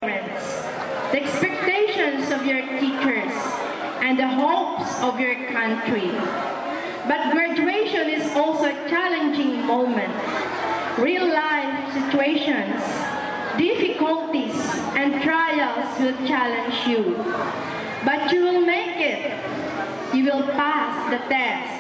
parents, the expectations of your teachers, and the hopes of your country. But graduation is also a challenging moment. Real-life situations, difficulties, and trials will challenge you. But you will make it. You will pass the test,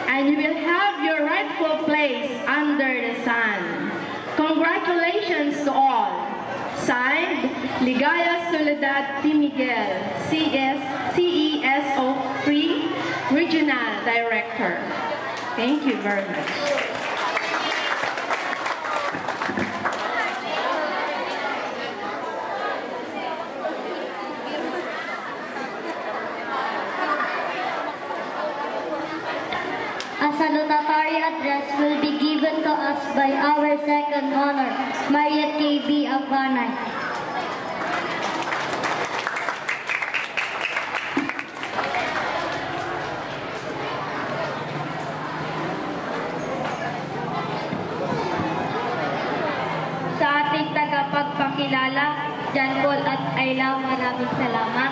and you will have your rightful place under the sun. Congratulations to all. Signed, Ligaya Soledad T. Miguel, CESO 3 Regional Director. Thank you very much. A salutatory address will be given to us by our second honor, Mariette K.B. Abanay. Sa ating tagapagpakilala, John Paul at Ayla, maraming salamat.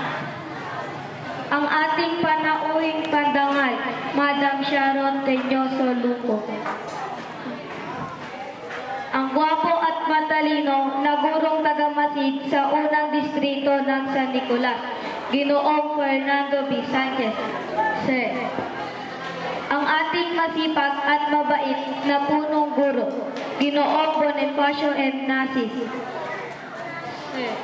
Ang ating panauhing pandangal, Madam Sharon Teñoso Luco. Ang gwapo at matalino na gurong tagamasid sa unang distrito ng San Nicolas, Ginoong Fernando B. Sanchez. Sir. Ang ating masipag at mabait na punong guro, Ginoong Bonifacio M. Nasis. Sir.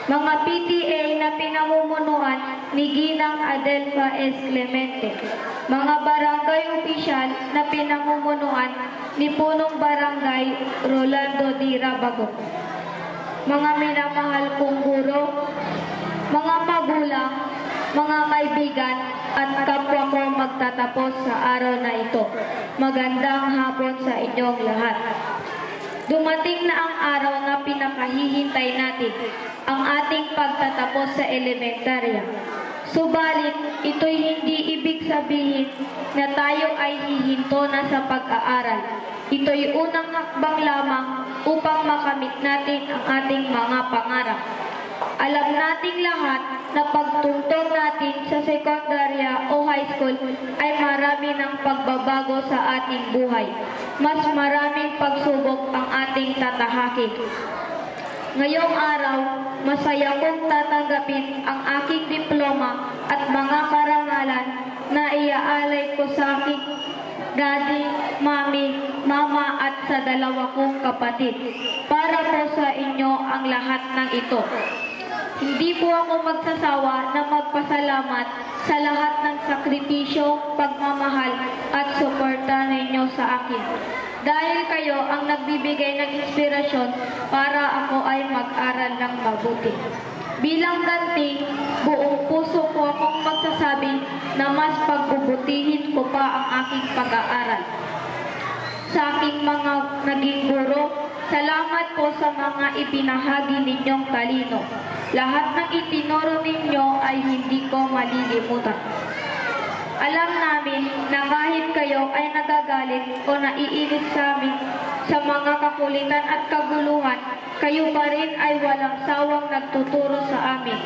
Mga PTA na pinamumunuan ni Ginang Adelfa S. Clemente. Mga barangay opisyal na pinamumunuan ni Punong Barangay Rolando D. Rabago. Mga minamahal kong guro, mga magulang, mga kaibigan, at kapwa ko magtatapos sa araw na ito. Magandang hapon sa inyong lahat. Dumating na ang araw na pinakahihintay natin, ang ating pagtatapos sa elementarya. Subalit, ito'y hindi ibig sabihin na tayo ay hihinto na sa pag-aaral. Ito'y unang hakbang lamang upang makamit natin ang ating mga pangarap. Alam nating lahat na pagtungtong natin sa sekundarya o high school ay marami ng pagbabago sa ating buhay. Mas maraming pagsubok ang ating tatahakin. Ngayong araw, masaya kong tatanggapin ang aking diploma at mga karangalan na iaalay ko sa aking daddy, mami, mama at sa dalawa kong kapatid. Para po sa inyo ang lahat ng ito. Hindi po ako magsasawa na magpasalamat sa lahat ng sakripisyo, pagmamahal at suporta ninyo sa akin. Dahil kayo ang nagbibigay ng inspirasyon para ako ay mag-aral ng mabuti. Bilang ganti, buong puso ko akong magsasabi na mas pagbubutihin ko pa ang aking pag-aaral. Sa aking mga naging guro, salamat po sa mga ibinahagi ninyong talino. Lahat ng itinuro ninyo ay hindi ko malilimutan. Alam namin na kahit kayo ay nagagalit o naiinit sa amin sa mga kakulitan at kaguluhan, kayo pa rin ay walang sawang nagtuturo sa amin.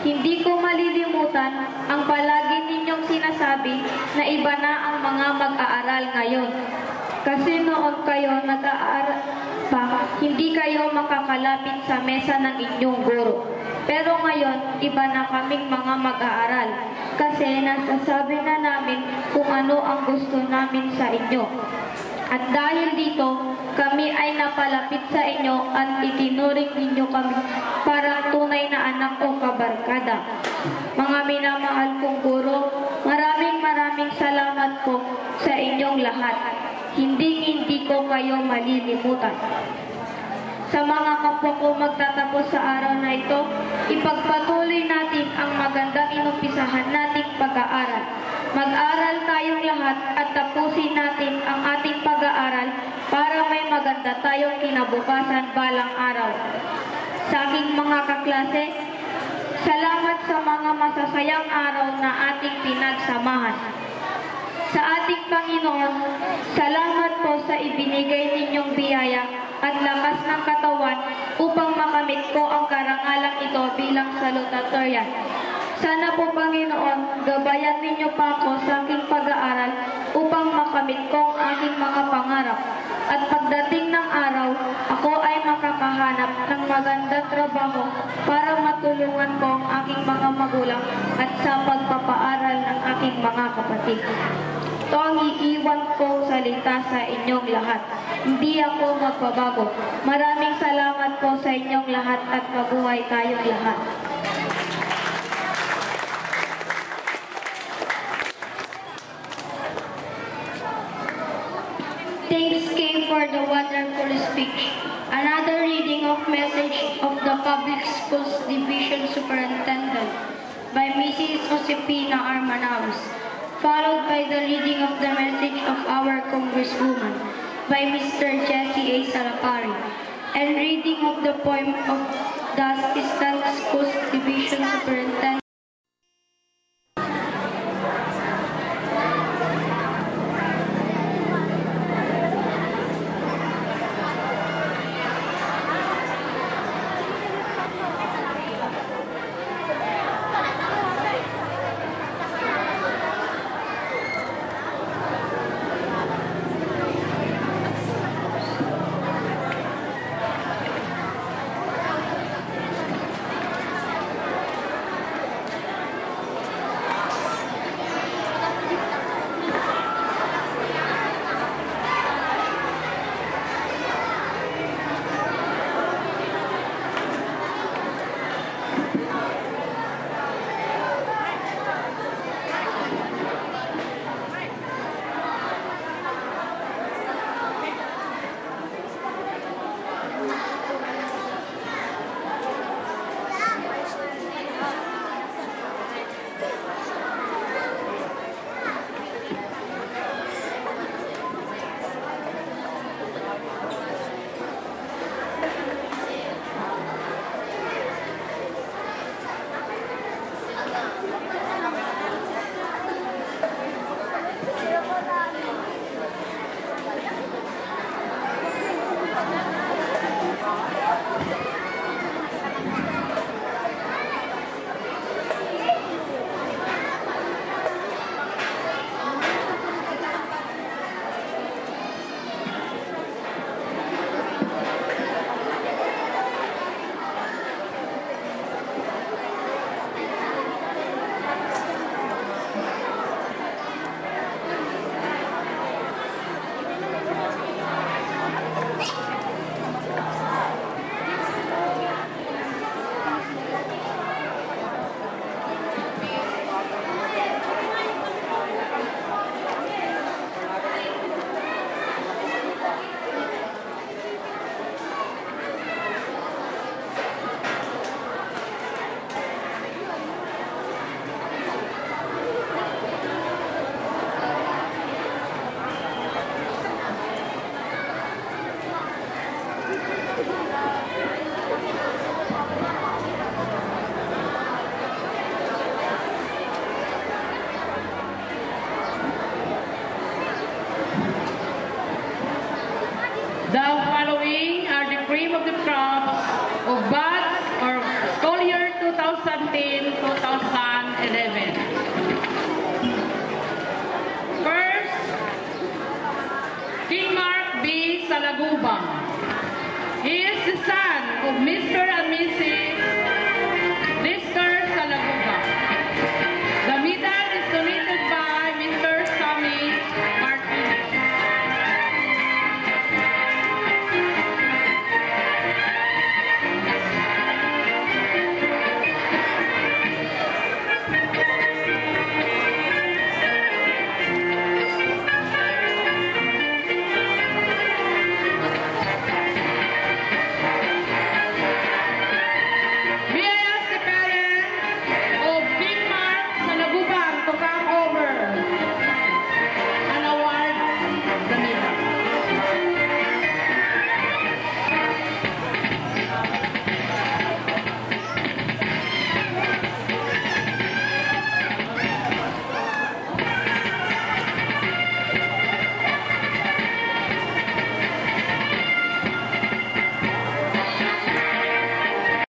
Hindi ko malilimutan ang palagi ninyong sinasabi na iba na ang mga mag-aaral ngayon. Kasi noon kayo nag-aaral pa, hindi kayo makakalapit sa mesa ng inyong guro. Pero ngayon, iba na kaming mga mag-aaral. Kasi nasasabi na namin kung ano ang gusto namin sa inyo. At dahil dito, kami ay napalapit sa inyo at itinuring ninyo kami para tunay na anak o kabarkada. Mga minamahal kong guro, maraming salamat po sa inyong lahat. Hindi ko kayo malilimutan. Sa mga kapwa ko magtatapos sa araw na ito, ipagpatuloy natin ang magandang inumpisahan nating pag-aaral. Mag-aral tayong lahat at tapusin natin ang ating pag-aaral para may maganda tayong kinabukasan balang araw. Sa aking mga kaklase, salamat sa mga masasayang araw na ating pinagsamahan. Sa ating Panginoon, salamat po sa ibinigay ninyong biyaya at lakas ng katawan upang makamit ko ang karangalang ito bilang salutatorian. Sana po, Panginoon, gabayan ninyo pa ako sa aking pag-aaral upang makamit ko ang aking mga pangarap. At pagdating ng araw, ako ay makakahanap ng magandang trabaho para matulungan ko ang aking mga magulang at sa pagpapaaral ng aking mga kapatid. Ito ang iiwan kong salita sa inyong lahat. Hindi ako magbabago. Maraming salamat po sa inyong lahat at mabuhay tayong lahat. Thanks, Kay, for the wonderful speech. Another reading of message of the Public Schools Division Superintendent by Mrs. Josefina Armanaus, followed by the reading of the message of our Congresswoman by Mr. Jesse A. Salapari, and reading of the poem of the Assistant Schools Division Superintendent. The following are the cream of the crops of batch or school year 2010-2011. First, King Mark B. Salagubang. He is the son of Mr.